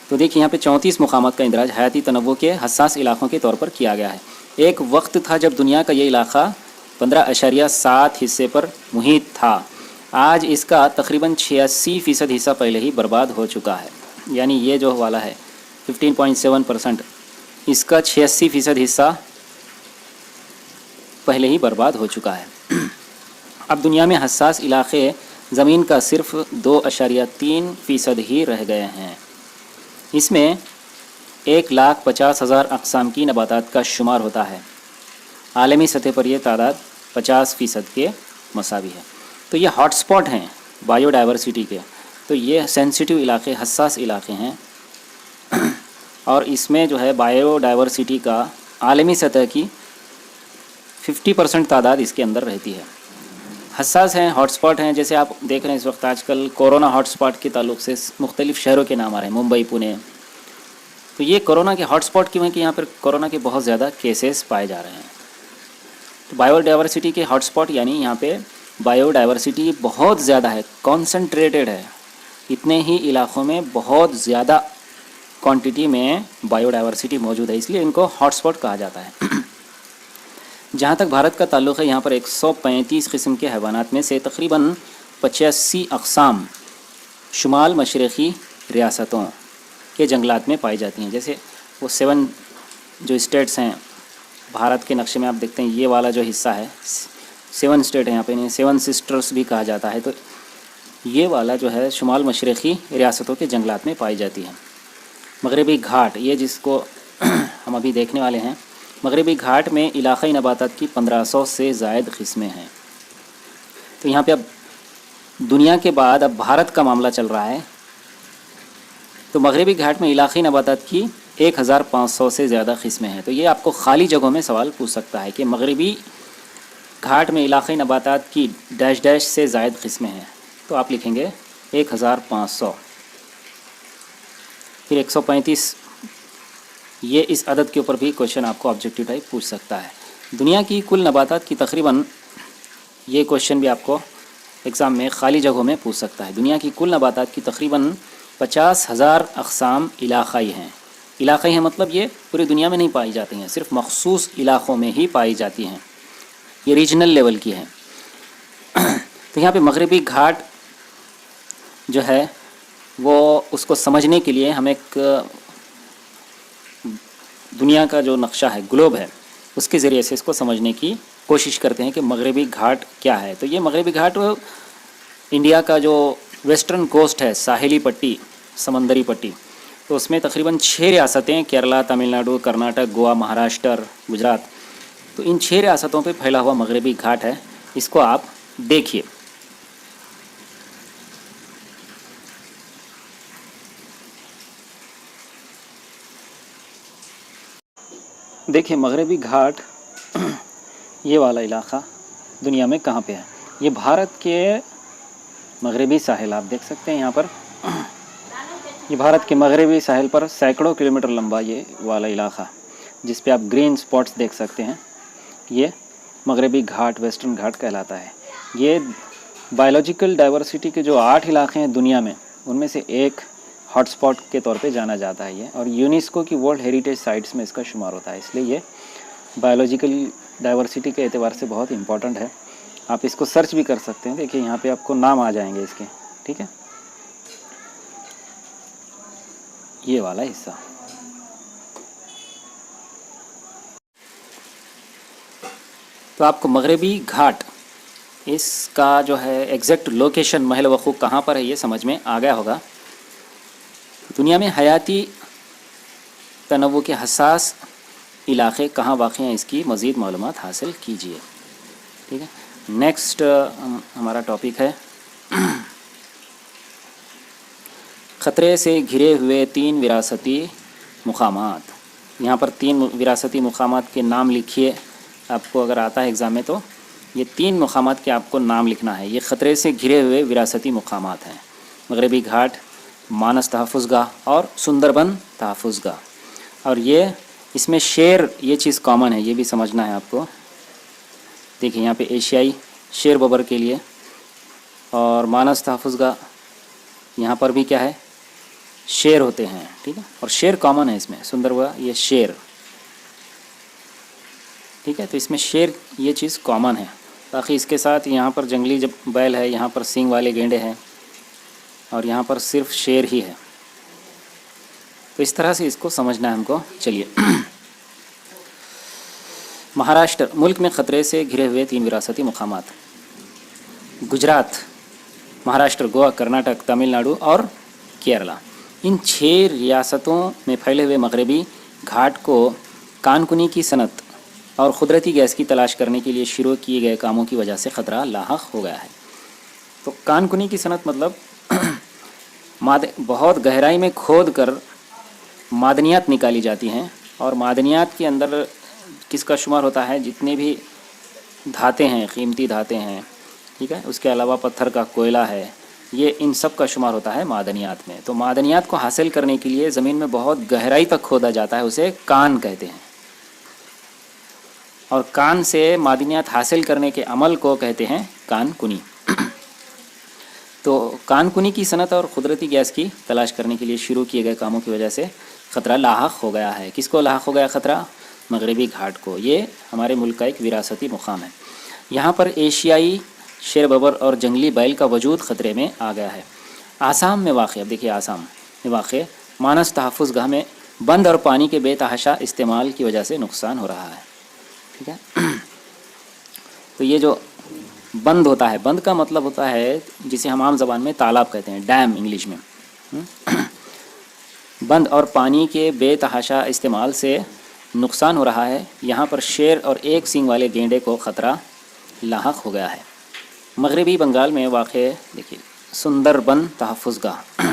تو دیکھیے یہاں پہ 34 مقامات کا اندراج حیاتی تنوع کے حساس علاقوں کے طور پر کیا گیا ہے۔ ایک وقت تھا جب دنیا کا یہ علاقہ 15.7 حصے پر محیط تھا، آج اس کا تقریباً 86% حصہ پہلے ہی برباد ہو چکا ہے۔ یعنی یہ جو والا ہے 15.7%، اس کا 86% حصہ پہلے ہی برباد ہو چکا ہے۔ اب دنیا میں حساس علاقے زمین کا صرف 2.3% ہی رہ گئے ہیں۔ اس میں 1,50,000 اقسام کی نباتات کا شمار ہوتا ہے۔ عالمی سطح پر یہ تعداد 50% کے مساوی ہے۔ تو یہ ہاٹ سپاٹ ہیں بائیو ڈائیورسٹی کے، تو یہ سینسٹیو علاقے، حساس علاقے ہیں، اور اس میں جو ہے بائیو ڈائیورسٹی کا عالمی سطح کی 50% تعداد اس کے اندر رہتی ہے۔ حساس ہیں، ہاٹ سپاٹ ہیں، جیسے آپ دیکھ رہے ہیں اس وقت آج کل کورونا ہاٹ سپاٹ کے تعلق سے مختلف شہروں کے نام آ رہے ہیں، ممبئی، پونے۔ تو یہ کورونا کے ہاٹ سپاٹ کیوں ہیں کہ یہاں پر کورونا کے بہت زیادہ کیسز پائے جا رہے ہیں۔ تو بائیو ڈائیورسٹی کے ہاٹ سپاٹ یعنی یہاں پہ بائیو ڈائیورسٹی بہت زیادہ ہے، کانسنٹریٹڈ ہے، اتنے ہی علاقوں میں بہت زیادہ کوانٹٹی میں بائیو ڈائیورسٹی موجود ہے، اس لیے ان کو ہاٹ سپاٹ کہا جاتا ہے۔ جہاں تک بھارت کا تعلق ہے، یہاں پر 135 قسم کے حیوانات میں سے تقریباً 85 اقسام شمال مشرقی ریاستوں کے جنگلات میں پائی جاتی ہیں۔ جیسے وہ 7 جو اسٹیٹس ہیں بھارت کے نقشے میں، آپ دیکھتے ہیں یہ والا جو حصہ ہے 7 اسٹیٹ ہیں، یہاں پہ انہیں 7 سسٹرس بھی کہا جاتا ہے، تو یہ والا جو ہے شمال مشرقی ریاستوں کے جنگلات میں پائی جاتی ہے۔ مغربی گھاٹ، یہ جس کو ہم ابھی دیکھنے والے ہیں، مغربی گھاٹ میں علاقائی نباتات کی 1500 سے زائد قسمیں ہیں۔ تو یہاں پہ اب دنیا کے بعد اب بھارت کا معاملہ چل رہا ہے. تو مغربی گھاٹ میں علاقائی نباتات کی 1500 سے زیادہ قسمیں ہیں. تو یہ آپ کو خالی جگہوں میں سوال پوچھ سکتا ہے کہ مغربی گھاٹ میں علاقائی نباتات کی ڈیش ڈیش سے زائد قسمیں ہیں. تو آپ لکھیں گے 1500، پھر 135. یہ اس عدد کے اوپر بھی کوشچن آپ کو آبجیکٹیو ٹائپ پوچھ سکتا ہے. دنیا کی کل نباتات کی تقریباً، یہ کوشچن بھی آپ کو ایگزام میں خالی جگہوں میں پوچھ سکتا ہے. دنیا کی کل نباتات کی تقریباً 50,000 اقسام علاقائی ہیں. علاقائی ہیں مطلب یہ پوری دنیا میں نہیں پائی جاتی ہیں، صرف مخصوص علاقوں میں ہی پائی جاتی ہیں. یہ ریجنل لیول کی ہیں. تو یہاں پہ مغربی گھاٹ جو ہے وہ اس کو سمجھنے کے لیے ہم ایک دنیا کا جو نقشہ ہے، گلوب ہے، اس کے ذریعے سے اس کو سمجھنے کی کوشش کرتے ہیں کہ مغربی گھاٹ کیا ہے. تو یہ مغربی گھاٹ انڈیا کا جو ویسٹرن کوسٹ ہے، ساحلی پٹی، سمندری پٹی، تو اس میں تقریباً 6 ریاستیں، کیرلا، تمل ناڈو، کرناٹک، گوا، مہاراشٹر، گجرات، تو ان 6 ریاستوں پہ پھیلا ہوا مغربی گھاٹ ہے. اس کو آپ دیکھیے. دیکھیں مغربی گھاٹ یہ والا علاقہ دنیا میں کہاں پہ ہے. یہ بھارت کے مغربی ساحل آپ دیکھ سکتے ہیں یہاں پر. یہ بھارت کے مغربی ساحل پر سینکڑوں کلومیٹر لمبا یہ والا علاقہ، جس پہ آپ گرین سپاٹس دیکھ سکتے ہیں، یہ مغربی گھاٹ، ویسٹرن گھاٹ کہلاتا ہے. یہ بایولوجیکل ڈائیورسٹی کے جو 8 علاقے ہیں دنیا میں، ان میں سے ایک ہاٹ سپاٹ کے طور پہ جانا جاتا ہے یہ، اور یونیسکو کی ورلڈ ہیریٹیج سائٹس میں اس کا شمار ہوتا ہے. اس لیے یہ بایولوجیکل ڈائیورسٹی کے اعتبار سے بہت امپورٹنٹ ہے. آپ اس کو سرچ بھی کر سکتے ہیں. دیکھیے یہاں پہ آپ کو نام آ جائیں گے اس کے، ٹھیک ہے. یہ والا حصہ. تو آپ کو مغربی گھاٹ اس کا جو ہے ایگزیکٹ لوکیشن، محل وقوع کہاں پر ہے، یہ سمجھ میں آ گیا ہوگا. دنیا میں حیاتی تنوع کے حساس علاقے کہاں واقع ہیں، اس کی مزید معلومات حاصل کیجیے. ٹھیک ہے. نیکسٹ ہمارا ٹاپک ہے خطرے سے گھرے ہوئے 3 وراثتی مقامات. یہاں پر 3 وراثتی مقامات کے نام لکھیے. آپ کو اگر آتا ہے ایگزام میں تو یہ 3 مقامات کے آپ کو نام لکھنا ہے. یہ خطرے سے گھرے ہوئے وراثتی مقامات ہیں: مغربی گھاٹ، مانس تحفظ گاہ اور سندربن تحفظ گاہ. اور یہ اس میں شیر، یہ چیز کامن ہے، یہ بھی سمجھنا ہے آپ کو. دیکھیں یہاں پہ ایشیائی شیر ببر کے لیے، اور مانس تحفظ گاہ یہاں پر بھی کیا ہے، شیر ہوتے ہیں. ٹھیک ہے. اور شیر کامن ہے اس میں. سندربن یہ شیر، ٹھیک ہے. تو اس میں شیر یہ چیز کامن ہے. باقی اس کے ساتھ یہاں پر جنگلی جب بیل ہے، یہاں پر سینگ والے گینڈے ہیں، اور یہاں پر صرف شیر ہی ہے. تو اس طرح سے اس کو سمجھنا ہے ہم کو. چلیے مہاراشٹر ملک میں خطرے سے گھرے ہوئے 3 وراثتی مقامات: گجرات، مہاراشٹر، گوا، کرناٹک، تمل ناڈو اور کیرلا. ان 6 ریاستوں میں پھیلے ہوئے مغربی گھاٹ کو کان کنی کی صنعت اور قدرتی گیس کی تلاش کرنے کے لیے شروع کیے گئے کاموں کی وجہ سے خطرہ لاحق ہو گیا ہے. تو کان کنی کی صنعت مطلب بہت گہرائی میں کھود کر معدنیات نکالی جاتی ہیں، اور معدنیات کے اندر کس کا شمار ہوتا ہے، جتنے بھی دھاتیں ہیں، قیمتی دھاتیں ہیں، ٹھیک ہے. اس کے علاوہ پتھر کا کوئلہ ہے، یہ ان سب کا شمار ہوتا ہے معدنیات میں. تو معدنیات کو حاصل کرنے کے لیے زمین میں بہت گہرائی تک کھودا جاتا ہے، اسے کان کہتے ہیں. اور کان سے معدنیات حاصل کرنے کے عمل کو کہتے ہیں کان کنی. تو کان کنی کی صنعت اور قدرتی گیس کی تلاش کرنے کے لیے شروع کیے گئے کاموں کی وجہ سے خطرہ لاحق ہو گیا ہے. کس کو لاحق ہو گیا خطرہ؟ مغربی گھاٹ کو. یہ ہمارے ملک کا ایک وراثتی مقام ہے. یہاں پر ایشیائی شیر ببر اور جنگلی بیل کا وجود خطرے میں آ گیا ہے. آسام میں واقع، اب دیکھیے آسام میں واقع مانس تحفظ گاہ میں بند اور پانی کے بے تحاشا استعمال کی وجہ سے نقصان ہو رہا ہے. ٹھیک ہے. تو یہ جو بند ہوتا ہے، بند کا مطلب ہوتا ہے جسے ہم عام زبان میں تالاب کہتے ہیں، ڈیم انگلش میں. بند اور پانی کے بے تحاشا استعمال سے نقصان ہو رہا ہے. یہاں پر شیر اور 1 سینگ والے گینڈے کو خطرہ لاحق ہو گیا ہے. مغربی بنگال میں واقع دیکھیے سندر بن تحفظ گاہ.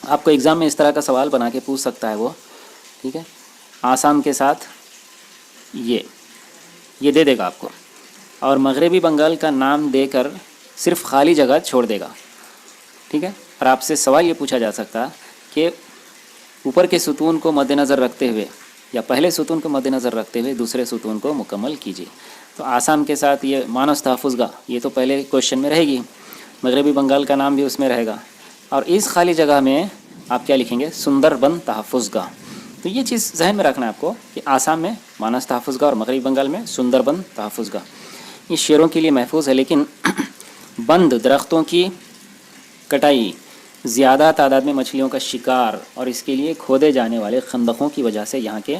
آپ کو ایگزام میں اس طرح کا سوال بنا کے پوچھ سکتا ہے وہ، ٹھیک ہے، آسام کے ساتھ یہ دے دے گا آپ کو، اور مغربی بنگال کا نام دے کر صرف خالی جگہ چھوڑ دے گا، ٹھیک ہے. اور آپ سے سوال یہ پوچھا جا سکتا کہ اوپر کے ستون کو مد نظر رکھتے ہوئے یا پہلے ستون کو مد نظر رکھتے ہوئے دوسرے ستون کو مکمل کیجیے. تو آسام کے ساتھ یہ مانس تحفظ گاہ یہ تو پہلے کوشچن میں رہے گی، مغربی بنگال کا نام بھی اس میں رہے گا، اور اس خالی جگہ میں آپ کیا لکھیں گے؟ سندر بن تحفظ گاہ. تو یہ چیز ذہن میں رکھنا ہے آپ کو کہ آسام میں مانس تحفظ گاہ اور مغربی بنگال میں سندر بن تحفظ گاہ. یہ شیروں کے لیے محفوظ ہے، لیکن بند درختوں کی کٹائی، زیادہ تعداد میں مچھلیوں کا شکار اور اس کے لیے کھودے جانے والے خندقوں کی وجہ سے یہاں کے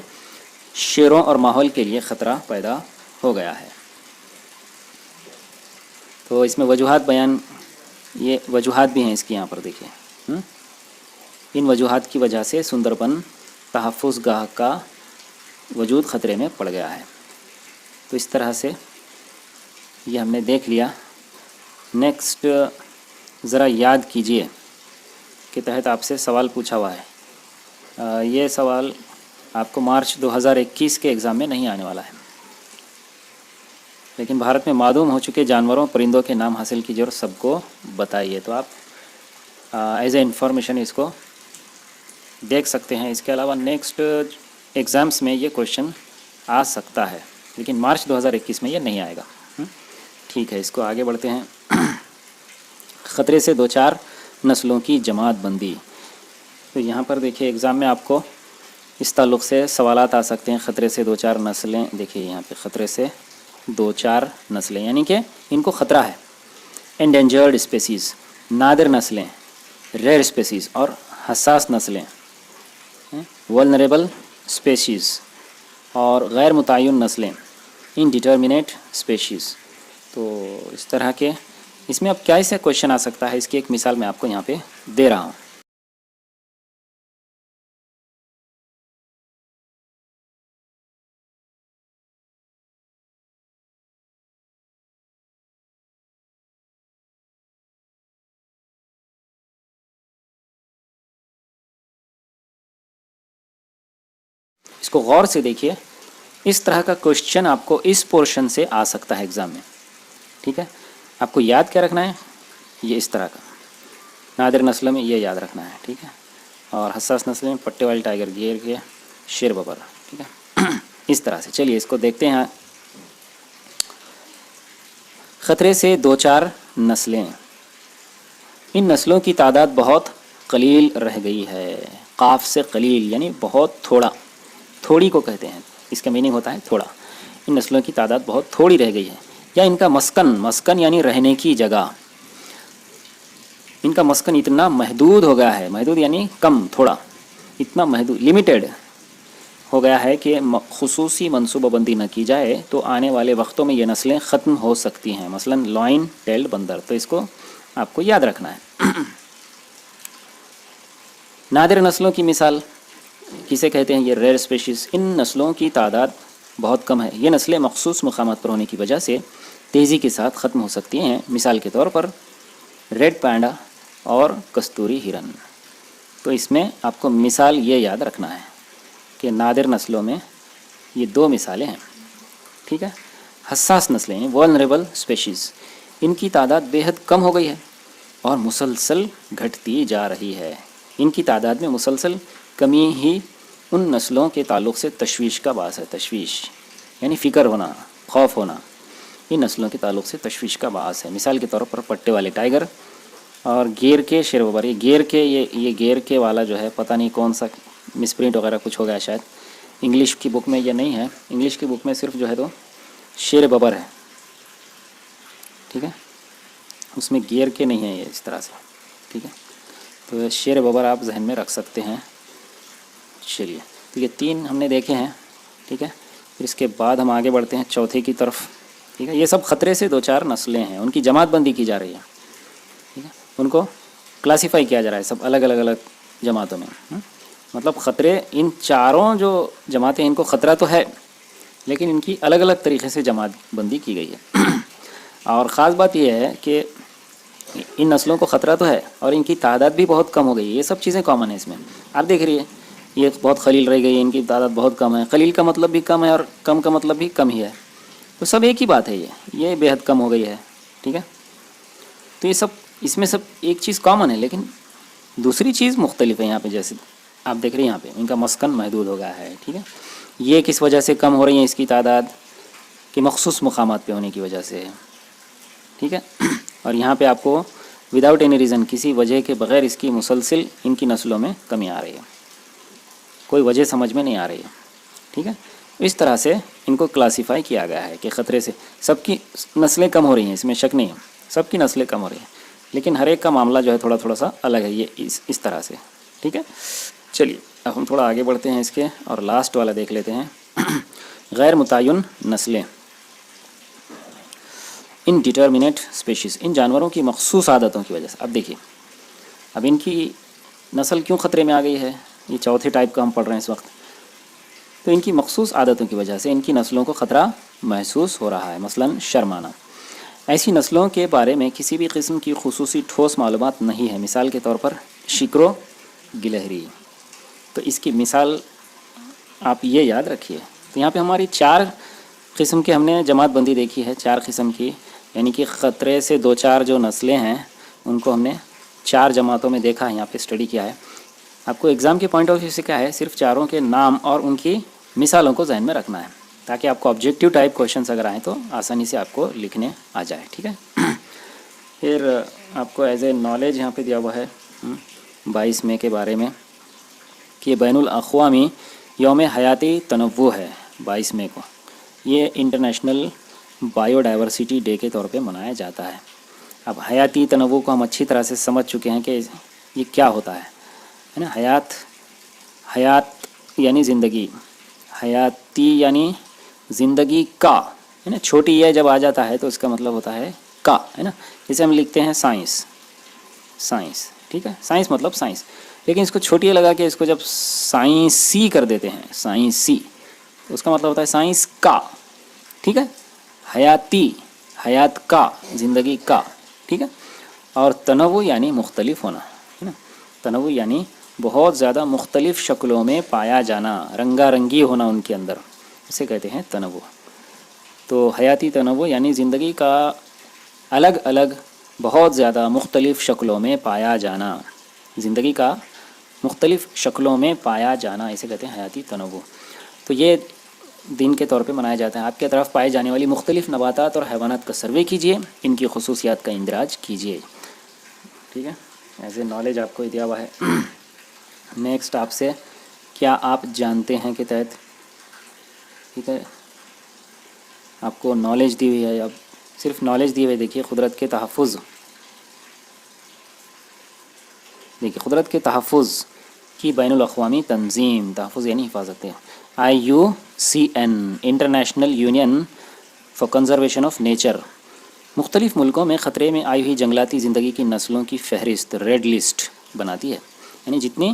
شیروں اور ماحول کے لیے خطرہ پیدا ہو گیا ہے. تو اس میں وجوہات بیان، یہ وجوہات بھی ہیں اس کی، یہاں پر دیکھیے، ان وجوہات کی وجہ سے سندر بن تحفظ گاہ کا وجود خطرے میں پڑ گیا ہے. تو اس طرح سے یہ ہم نے دیکھ لیا. نیکسٹ ذرا یاد کیجئے کے تحت آپ سے سوال پوچھا ہوا ہے. یہ سوال آپ کو مارچ 2021 کے ایگزام میں نہیں آنے والا ہے، لیکن بھارت میں معدوم ہو چکے جانوروں پرندوں کے نام حاصل کیجیے اور سب کو بتائیے. تو آپ ایز اے انفارمیشن اس کو دیکھ سکتے ہیں. اس کے علاوہ نیکسٹ ایگزامس میں یہ کویشچن آ سکتا ہے، لیکن مارچ 2021 میں یہ نہیں آئے گا. ٹھیک ہے، اس کو آگے بڑھتے ہیں. خطرے سے دو چار نسلوں کی جماعت بندی. تو یہاں پر دیکھیے ایگزام میں آپ کو اس تعلق سے سوالات آ سکتے ہیں. خطرے سے دو چار نسلیں، دیکھیے یہاں پہ خطرے سے دو چار نسلیں یعنی کہ ان کو خطرہ ہے. انڈینجرڈ اسپیسیز، نادر نسلیں، ریئر اسپیسیز اور حساس نسلیں، ولنریبل اسپیشیز اور غیر متعین نسلیں، انڈیٹرمنیٹ اسپیشیز. تو اس طرح کے اس میں اب کیا سے کویشچن آ سکتا ہے، اس کی ایک مثال میں آپ کو یہاں پہ دے رہا ہوں. اس کو غور سے دیکھیے. اس طرح کا کویشچن آپ کو اس پورشن سے آ سکتا ہے ایگزام میں. ٹھیک ہے، آپ کو یاد کیا رکھنا ہے؟ یہ اس طرح کا نادر نسلوں میں یہ یاد رکھنا ہے. ٹھیک ہے، اور حساس نسلیں پٹے والے ٹائگر، گیر کے شیر ببر. ٹھیک ہے، اس طرح سے. چلیے اس کو دیکھتے ہیں. خطرے سے دو چار نسلیں، ان نسلوں کی تعداد بہت قلیل رہ گئی ہے. قاف سے قلیل یعنی بہت تھوڑا، تھوڑی کو کہتے ہیں، اس کا میننگ ہوتا ہے تھوڑا. ان نسلوں کی تعداد بہت تھوڑی رہ گئی ہے، یا ان کا مسکن یعنی رہنے کی جگہ، ان کا مسکن اتنا محدود ہو گیا ہے. محدود یعنی کم، تھوڑا، اتنا محدود، لمیٹڈ ہو گیا ہے کہ خصوصی منصوبہ بندی نہ کی جائے تو آنے والے وقتوں میں یہ نسلیں ختم ہو سکتی ہیں. مثلا لائن ٹیلڈ بندر. تو اس کو آپ کو یاد رکھنا ہے. نادر نسلوں کی مثال کسے کہتے ہیں؟ یہ ریئر اسپیشیز. ان نسلوں کی تعداد بہت کم ہے. یہ نسلیں مخصوص مقامات پر ہونے کی وجہ سے تیزی کے ساتھ ختم ہو سکتی ہیں. مثال کے طور پر ریڈ پینڈا اور کستوری ہرن. تو اس میں آپ کو مثال یہ یاد رکھنا ہے کہ نادر نسلوں میں یہ دو مثالیں ہیں. ٹھیک ہے. حساس نسلیں ہیں، ولنریبل اسپیشیز، ان کی تعداد بے حد کم ہو گئی ہے اور مسلسل گھٹتی جا رہی ہے. ان کی تعداد میں مسلسل کمی ہی ان نسلوں کے تعلق سے تشویش کا باعث ہے. تشویش یعنی فکر ہونا، خوف ہونا، ان نسلوں کے تعلق سے تشویش کا باعث ہے. مثال کے طور پر پٹے والے ٹائگر اور گیر کے شیر ببر. یہ گیر کے یہ گیر کے والا جو ہے پتہ نہیں کون سا مس پرنٹ وغیرہ کچھ ہو گیا شاید. انگلش کی بک میں یہ نہیں ہے. انگلش کی بک میں صرف جو ہے تو شیر ببر ہے. ٹھیک ہے، اس میں گیر کے نہیں ہے یہ اس طرح سے. ٹھیک ہے، تو شیر ببر آپ ذہن میں رکھ سکتے ہیں. چلیے، تو یہ تین ہم نے دیکھے ہیں. ٹھیک ہے، پھر اس کے بعد ہم آگے بڑھتے ہیں چوتھے کی طرف. ٹھیک ہے، یہ سب خطرے سے دو چار نسلیں ہیں، ان کی جماعت بندی کی جا رہی ہے. ٹھیک ہے، ان کو کلاسیفائی کیا جا رہا ہے سب الگ الگ جماعتوں میں. مطلب خطرے، ان چاروں جو جماعتیں ان کو خطرہ تو ہے، لیکن ان کی الگ الگ طریقے سے جماعت بندی کی گئی ہے. اور خاص بات یہ ہے کہ ان نسلوں کو خطرہ تو ہے اور ان کی تعداد بھی بہت کم ہو گئی ہے. یہ سب چیزیں کامن ہیں اس میں. آپ دیکھ رہی ہے یہ بہت خلیل رہ گئی ہے، ان کی تعداد بہت کم ہے. خلیل کا مطلب بھی کم ہے اور کم کا مطلب بھی کم ہی ہے. تو سب ایک ہی بات ہے، یہ بے حد کم ہو گئی ہے. ٹھیک ہے، تو یہ سب اس میں سب ایک چیز کامن ہے، لیکن دوسری چیز مختلف ہے. یہاں پہ جیسے آپ دیکھ رہے ہیں یہاں پہ ان کا مسکن محدود ہو گیا ہے. ٹھیک ہے، یہ کس وجہ سے کم ہو رہی ہیں اس کی تعداد کہ مخصوص مقامات پہ ہونے کی وجہ سے. ٹھیک ہے، اور یہاں پہ آپ کو وداؤٹ اینی ریزن، کسی وجہ کے بغیر اس کی مسلسل ان کی نسلوں میں کمی آ رہی ہے. کوئی وجہ سمجھ میں نہیں آ رہی ہے. ٹھیک ہے، اس طرح سے ان کو کلاسیفائی کیا گیا ہے کہ خطرے سے سب کی نسلیں کم ہو رہی ہیں، اس میں شک نہیں ہے، سب کی نسلیں کم ہو رہی ہیں، لیکن ہر ایک کا معاملہ جو ہے تھوڑا سا الگ ہے. یہ اس طرح سے. ٹھیک ہے، چلیے اب ہم تھوڑا آگے بڑھتے ہیں اس کے، اور لاسٹ والا دیکھ لیتے ہیں. غیر متعین نسلیں، ان ڈٹرمنیٹ اسپیشیز، ان جانوروں کی مخصوص عادتوں کی وجہ سے. اب دیکھیے اب ان کی نسل کیوں خطرے میں آ گئی ہے، یہ چوتھے ٹائپ کا ہم پڑھ رہے ہیں اس وقت. تو ان کی مخصوص عادتوں کی وجہ سے ان کی نسلوں کو خطرہ محسوس ہو رہا ہے. مثلاً شرمانا. ایسی نسلوں کے بارے میں کسی بھی قسم کی خصوصی ٹھوس معلومات نہیں ہے. مثال کے طور پر شکرو گلہری. تو اس کی مثال آپ یہ یاد رکھیے. تو یہاں پہ ہماری 4 قسم کے ہم نے جماعت بندی دیکھی ہے، 4 قسم کی، یعنی کہ خطرے سے 2-4 جو نسلیں ہیں ان کو ہم نے 4 جماعتوں میں دیکھا ہے، یہاں پہ اسٹڈی کیا ہے. آپ کو ایگزام کے پوائنٹ آف ویو سے کیا ہے، صرف چاروں کے نام اور ان کی مثالوں کو ذہن میں رکھنا ہے، تاکہ آپ کو آبجیکٹیو ٹائپ کوشچنس اگر آئیں تو آسانی سے آپ کو لکھنے آ جائے. ٹھیک ہے، پھر آپ کو ایز اے نالج یہاں پہ دیا ہوا ہے 22 مئی کے بارے میں کہ یہ بین الاقوامی یوم حیاتی تنوع ہے. 22 مئی کو یہ انٹرنیشنل بائیو ڈائیورسٹی ڈے کے طور پہ منایا جاتا ہے. اب حیاتی تنوع کو ہم اچھی طرح سے سمجھ چکے ہیں کہ یہ کیا ہوتا ہے نا. حیات یعنی زندگی، حیاتی یعنی زندگی کا، ہے نا. چھوٹی یہ جب آ جاتا ہے تو اس کا مطلب ہوتا ہے کا، ہے نا. جسے ہم لکھتے ہیں سائنس. ٹھیک ہے، سائنس مطلب سائنس، لیکن اس کو چھوٹی لگا کے اس کو جب سائنسی کر دیتے ہیں، سائنسی، تو اس کا مطلب ہوتا ہے سائنس کا. ٹھیک ہے، حیاتی، حیات کا، زندگی کا. ٹھیک ہے، اور تنوع یعنی مختلف ہونا، ہے نا. تنوع یعنی بہت زیادہ مختلف شکلوں میں پایا جانا، رنگا رنگی ہونا ان کے اندر، اسے کہتے ہیں تنوع. تو حیاتی تنوع یعنی زندگی کا الگ الگ بہت زیادہ مختلف شکلوں میں پایا جانا، زندگی کا مختلف شکلوں میں پایا جانا، اسے کہتے ہیں حیاتی تنوع. تو یہ دن کے طور پہ منایا جاتا ہے. آپ کے طرف پائے جانے والی مختلف نباتات اور حیوانات کا سروے کیجیے، ان کی خصوصیات کا اندراج کیجیے. ٹھیک ہے، ایز اے نالج آپ کو دیا ہوا ہے. نیکسٹ آپ سے کیا آپ جانتے ہیں کے تحت، ٹھیک ہے، آپ کو نالج دی ہوئی ہے. اب صرف نالج دی ہوئی. دیکھیے قدرت کے تحفظ، دیکھیے قدرت کے تحفظ کی بین الاقوامی تنظیم، تحفظ یعنی حفاظت ہے، IUCN international union for conservation of nature, مختلف ملکوں میں خطرے میں آئی ہوئی جنگلاتی زندگی کی نسلوں کی فہرست، ریڈ لسٹ بناتی ہے. یعنی جتنی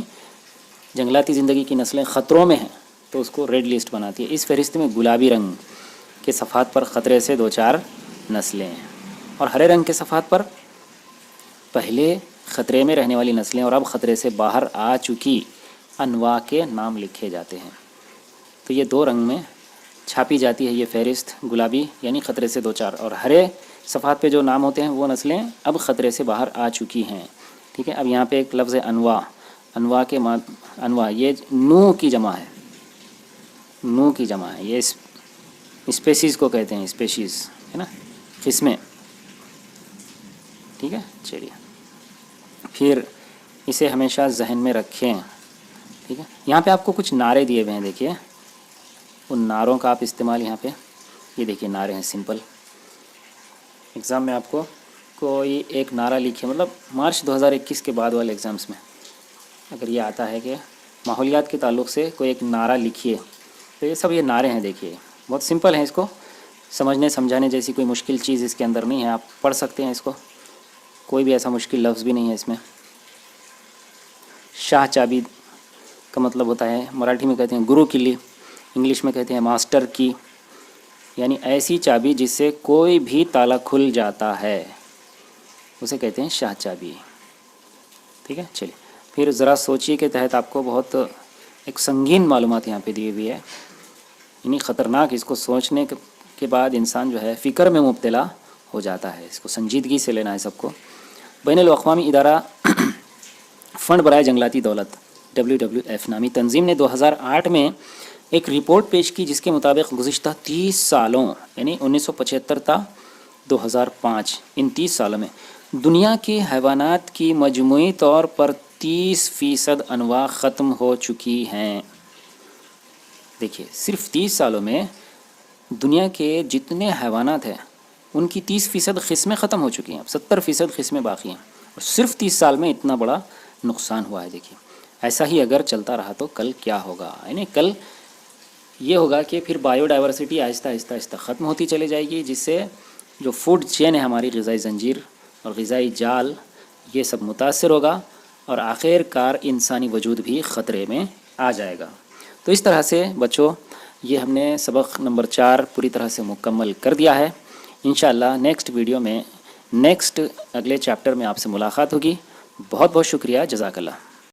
جنگلاتی زندگی کی نسلیں خطروں میں ہیں تو اس کو ریڈ لسٹ بناتی ہے. اس فہرست میں گلابی رنگ کے صفحات پر خطرے سے 2-4 نسلیں ہیں، اور ہرے رنگ کے صفحات پر پہلے خطرے میں رہنے والی نسلیں اور اب خطرے سے باہر آ چکی انواع کے نام لکھے جاتے ہیں. تو یہ 2 رنگ میں چھاپی جاتی ہے یہ فہرست، گلابی یعنی خطرے سے 2-4، اور ہرے صفحات پہ جو نام ہوتے ہیں وہ نسلیں اب خطرے سے باہر آ چکی ہیں. ٹھیک ہے، اب یہاں پہ ایک لفظ ہے انواع. انواع کے انواع یہ نوع کی جمع ہے، نوع کی جمع ہے. یہ اسپیسیز کو کہتے ہیں، اسپیشیز، ہے نا، قسمیں. ٹھیک ہے، چلیے پھر اسے ہمیشہ ذہن میں رکھیں. ٹھیک ہے، یہاں پہ آپ کو کچھ نعرے دیے ہوئے ہیں، دیکھیے ان نعروں کا آپ استعمال یہاں پہ، یہ دیکھیے نعرے ہیں سمپل. ایگزام میں آپ کو کوئی ایک نعرہ لکھیے، مطلب مارچ 2021 کے بعد والے ایگزامس میں اگر یہ آتا ہے کہ ماحولیات کے تعلق سے کوئی ایک نعرہ لکھیے، تو یہ سب یہ نعرے ہیں. دیکھیے بہت سمپل ہیں، اس کو سمجھنے سمجھانے جیسی کوئی مشکل چیز اس کے اندر نہیں ہے. آپ پڑھ سکتے ہیں اس کو، کوئی بھی ایسا مشکل لفظ بھی نہیں ہے اس میں. شاہ چابی کا مطلب ہوتا ہے، مراٹھی میں کہتے ہیں گرو کلی، انگلش میں کہتے ہیں ماسٹر کی. یعنی ایسی چابی جس سے کوئی بھی تالا کھل جاتا ہے اسے کہتے ہیں شاہ چابی. ٹھیک ہے. چلیے پھر ذرا سوچیے کے تحت آپ کو بہت ایک سنگین معلومات یہاں پہ دی ہوئی ہے، یعنی خطرناک. اس کو سوچنے کے بعد انسان جو ہے فکر میں مبتلا ہو جاتا ہے. اس کو سنجیدگی سے لینا ہے سب کو. بین الاقوامی ادارہ فنڈ برائے جنگلاتی دولت WWF نامی تنظیم نے 2008 میں ایک رپورٹ پیش کی جس کے مطابق گزشتہ 30 سالوں یعنی 1975 تا 2005 ان 30 سالوں میں دنیا کے حیوانات کی مجموعی طور پر 30% انواع ختم ہو چکی ہیں. دیکھیے صرف 30 سالوں میں دنیا کے جتنے حیوانات ہیں ان کی 30% قسمیں ختم ہو چکی ہیں. اب 70% قسمیں باقی ہیں اور صرف 30 سال میں اتنا بڑا نقصان ہوا ہے. دیکھیے ایسا ہی اگر چلتا رہا تو کل کیا ہوگا، یعنی کل یہ ہوگا کہ پھر بایو ڈائیورسٹی آہستہ آہستہ ختم ہوتی چلی جائے گی، جس سے جو فوڈ چین ہے ہماری غذائی زنجیر اور غذائی جال یہ سب متاثر ہوگا اور آخر کار انسانی وجود بھی خطرے میں آ جائے گا. تو اس طرح سے بچوں یہ ہم نے سبق نمبر 4 پوری طرح سے مکمل کر دیا ہے. انشاءاللہ نیکسٹ ویڈیو میں اگلے چیپٹر میں آپ سے ملاقات ہوگی. بہت بہت شکریہ. جزاک اللہ.